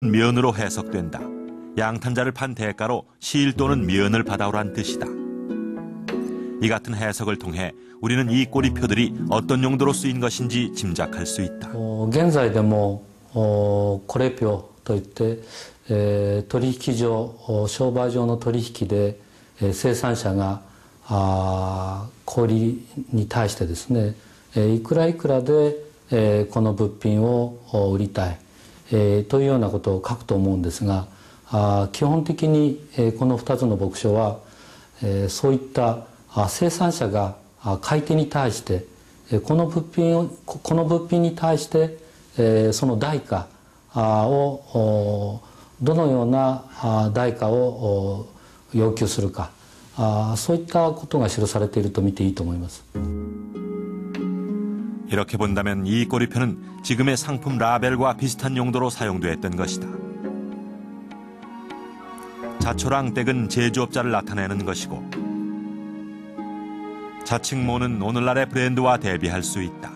면으로 해석된다. 양탄자를 판 대가로 실 또는 면을 받아오란 뜻이다. 이 같은 해석을通へ 우리는 이 꼬리표들이 어떤 용도로 쓰인 것인지 짐작할 수 있다. 現在でもこれ표といって取引上商売上の取引で生産者が氷に対してですねいくらいくらでこの物品を売りたいというようなことを書くと思うんですが基本的にこの2つの牧書はそういった生産者が買い手に対してこの物品に対してその代価をどのような代価を要求するかそういったことが記されていると見ていいと思います. 이렇게 본다면 이 꼬리표는 지금의 상품 라벨과 비슷한 용도로 사용됐던 것이다. 자초랑 댁은 제조업자를 나타내는 것이고 자칭모는 오늘날의 브랜드와 대비할 수 있다.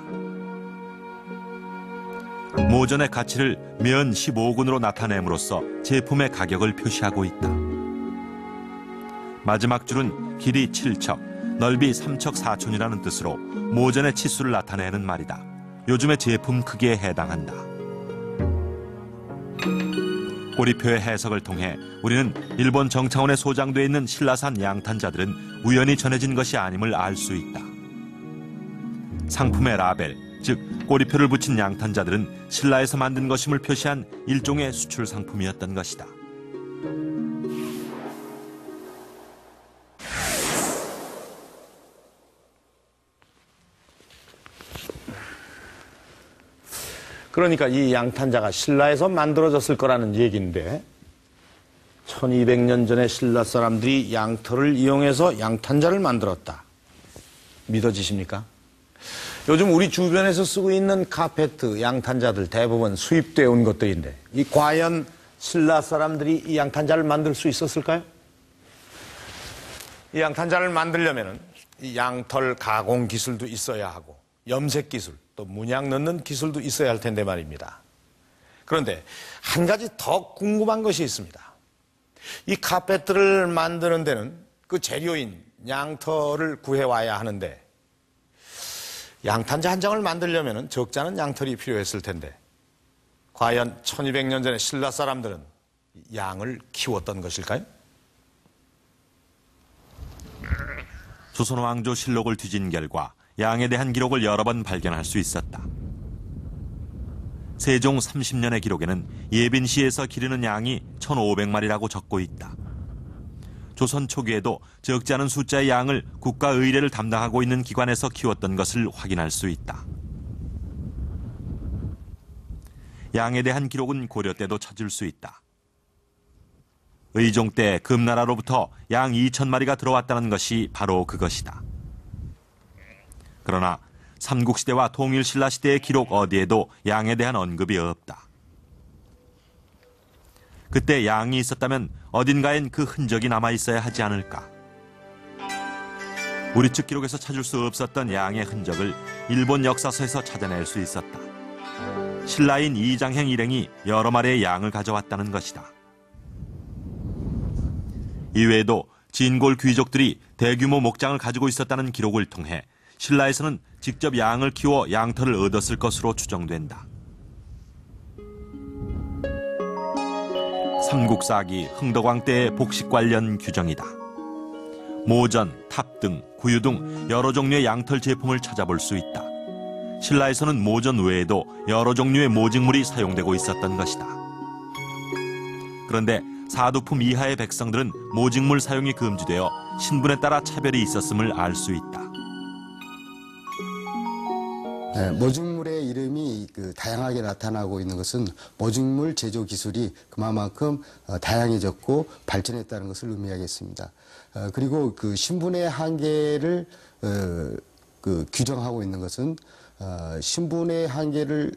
모전의 가치를 면 15군으로 나타냄으로써 제품의 가격을 표시하고 있다. 마지막 줄은 길이 7척, 넓이 3척 4촌이라는 뜻으로 모전의 치수를 나타내는 말이다. 요즘의 제품 크기에 해당한다. 꼬리표의 해석을 통해 우리는 일본 정창원에 소장돼 있는 신라산 양탄자들은 우연히 전해진 것이 아님을 알 수 있다. 상품의 라벨, 즉 꼬리표를 붙인 양탄자들은 신라에서 만든 것임을 표시한 일종의 수출 상품이었던 것이다. 그러니까 이 양탄자가 신라에서 만들어졌을 거라는 얘기인데 1200년 전에 신라 사람들이 양털을 이용해서 양탄자를 만들었다. 믿어지십니까? 요즘 우리 주변에서 쓰고 있는 카페트, 양탄자들 대부분 수입되어 온 것들인데 이 과연 신라 사람들이 이 양탄자를 만들 수 있었을까요? 이 양탄자를 만들려면 이 양털 가공 기술도 있어야 하고 염색 기술, 또 문양 넣는 기술도 있어야 할 텐데 말입니다. 그런데 한 가지 더 궁금한 것이 있습니다. 이 카페트를 만드는 데는 그 재료인 양털을 구해와야 하는데 양탄자 한 장을 만들려면 적지 않은 양털이 필요했을 텐데 과연 1200년 전에 신라 사람들은 양을 키웠던 것일까요? 조선왕조 실록을 뒤진 결과 양에 대한 기록을 여러 번 발견할 수 있었다. 세종 30년의 기록에는 예빈시에서 기르는 양이 1500마리라고 적고 있다. 조선 초기에도 적지 않은 숫자의 양을 국가 의례를 담당하고 있는 기관에서 키웠던 것을 확인할 수 있다. 양에 대한 기록은 고려 때도 찾을 수 있다. 의종 때 금나라로부터 양 2000마리가 들어왔다는 것이 바로 그것이다. 그러나 삼국시대와 통일신라 시대의 기록 어디에도 양에 대한 언급이 없다. 그때 양이 있었다면 어딘가엔 그 흔적이 남아있어야 하지 않을까. 우리 측 기록에서 찾을 수 없었던 양의 흔적을 일본 역사서에서 찾아낼 수 있었다. 신라인 이장행 일행이 여러 마리의 양을 가져왔다는 것이다. 이외에도 진골 귀족들이 대규모 목장을 가지고 있었다는 기록을 통해 신라에서는 직접 양을 키워 양털을 얻었을 것으로 추정된다. 삼국사기 흥덕왕 때의 복식 관련 규정이다. 모전, 탑 등, 구유 등 여러 종류의 양털 제품을 찾아볼 수 있다. 신라에서는 모전 외에도 여러 종류의 모직물이 사용되고 있었던 것이다. 그런데 사두품 이하의 백성들은 모직물 사용이 금지되어 신분에 따라 차별이 있었음을 알 수 있다. 모직물의 이름이 다양하게 나타나고 있는 것은 모직물 제조 기술이 그만큼 다양해졌고 발전했다는 것을 의미하겠습니다. 그리고 그 신분의 한계를 규정하고 있는 것은 신분의 한계를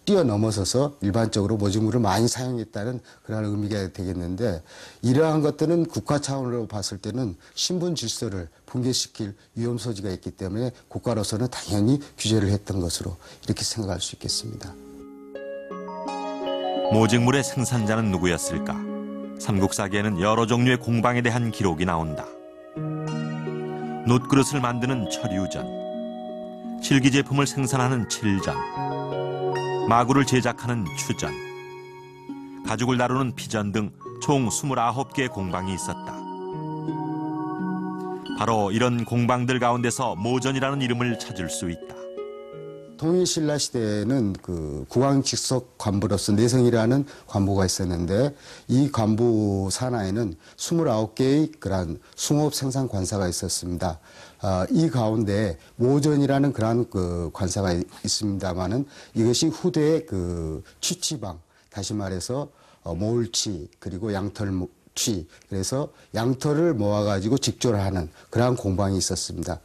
뛰어넘어서서 일반적으로 모직물을 많이 사용했다는 그런 의미가 되겠는데 이러한 것들은 국가 차원으로 봤을 때는 신분 질서를 붕괴시킬 위험 소지가 있기 때문에 국가로서는 당연히 규제를 했던 것으로 이렇게 생각할 수 있겠습니다. 모직물의 생산자는 누구였을까? 삼국사기에는 여러 종류의 공방에 대한 기록이 나온다. 놋그릇을 만드는 철유전, 실기 제품을 생산하는 칠전, 마구를 제작하는 추전, 가죽을 다루는 피전 등 총 29개의 공방이 있었다. 바로 이런 공방들 가운데서 모전이라는 이름을 찾을 수 있다. 통일신라 시대에는 그 국왕직속 관부로서 내성이라는 관부가 있었는데 이 관부 산하에는 29개의 그러한 숭업 생산 관사가 있었습니다. 이 가운데 모전이라는 그러한 그 관사가 있습니다만은 이것이 후대의 그 취치방, 다시 말해서 모을치 그리고 양털취, 그래서 양털을 모아가지고 직조를 하는 그러한 공방이 있었습니다.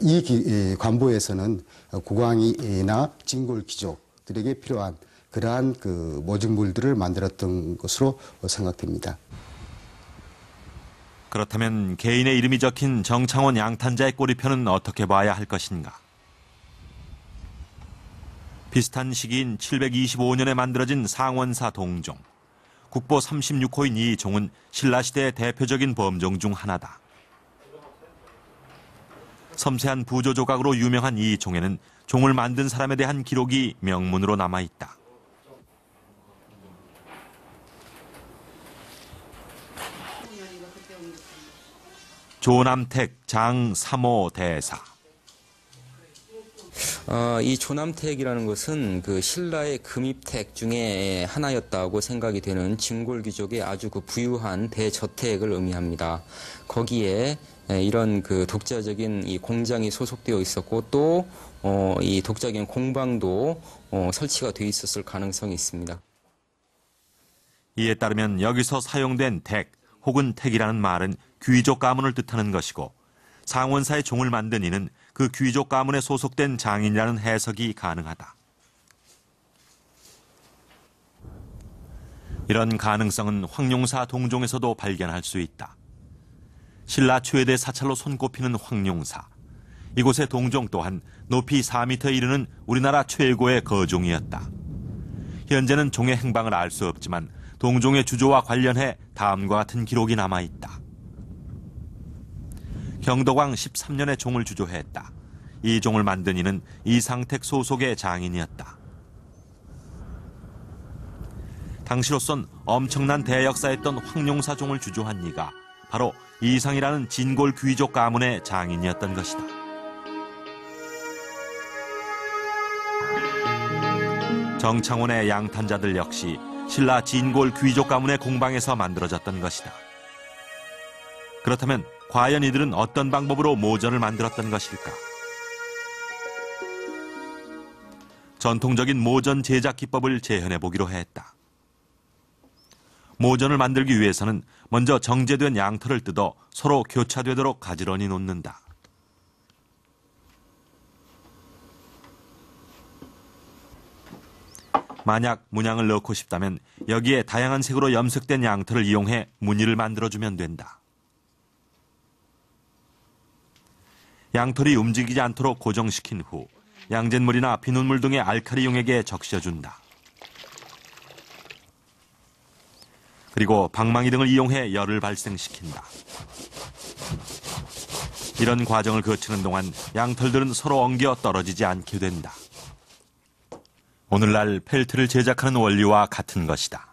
이 관부에서는 국왕이나 진골 귀족들에게 필요한 그러한 그 모직물들을 만들었던 것으로 생각됩니다. 그렇다면 개인의 이름이 적힌 정창원 양탄자의 꼬리표는 어떻게 봐야 할 것인가? 비슷한 시기인 725년에 만들어진 상원사 동종. 국보 36호인 이 종은 신라시대의 대표적인 범종 중 하나다. 섬세한 부조 조각으로 유명한 이 종에는 종을 만든 사람에 대한 기록이 명문으로 남아있다. 조남택 장 3호 대사. 이 조남택이라는 것은 그 신라의 금입택 중에 하나였다고 생각이 되는 진골 귀족의 아주 그 부유한 대저택을 의미합니다. 거기에 이런 그 독자적인 이 공장이 소속되어 있었고 또 이 독자적인 공방도 설치가 되어 있었을 가능성이 있습니다. 이에 따르면 여기서 사용된 택 혹은 택이라는 말은 귀족 가문을 뜻하는 것이고 상원사의 종을 만든 이는 그 귀족 가문에 소속된 장인이라는 해석이 가능하다. 이런 가능성은 황룡사 동종에서도 발견할 수 있다. 신라 최대 사찰로 손꼽히는 황룡사. 이곳의 동종 또한 높이 4m에 이르는 우리나라 최고의 거종이었다. 현재는 종의 행방을 알 수 없지만 동종의 주조와 관련해 다음과 같은 기록이 남아있다. 경덕왕 13년에 종을 주조했다. 이 종을 만든 이는 이상택 소속의 장인이었다. 당시로선 엄청난 대역사였던 황룡사 종을 주조한 이가 바로 이상이라는 진골 귀족 가문의 장인이었던 것이다. 정창원의 양탄자들 역시 신라 진골 귀족 가문의 공방에서 만들어졌던 것이다. 그렇다면 과연 이들은 어떤 방법으로 모전을 만들었던 것일까? 전통적인 모전 제작 기법을 재현해 보기로 했다. 모전을 만들기 위해서는 먼저 정제된 양털을 뜯어 서로 교차되도록 가지런히 놓는다. 만약 문양을 넣고 싶다면 여기에 다양한 색으로 염색된 양털을 이용해 무늬를 만들어주면 된다. 양털이 움직이지 않도록 고정시킨 후 양잿물이나 비눗물 등의 알칼리용액에 적셔준다. 그리고 방망이 등을 이용해 열을 발생시킨다. 이런 과정을 거치는 동안 양털들은 서로 엉겨 떨어지지 않게 된다. 오늘날 펠트를 제작하는 원리와 같은 것이다.